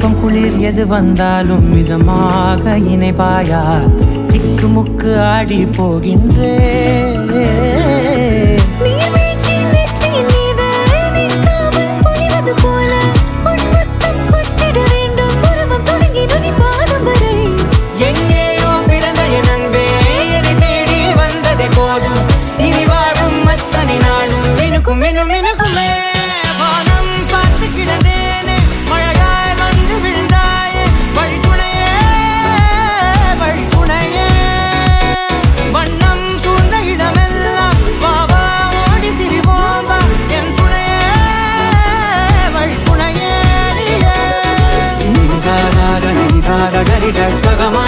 வெப்பம் குளிர் எது வந்தாலும் மிதமாக இணைப்பாயா திக்குமுக்கு ஆடி போகின்றே Gari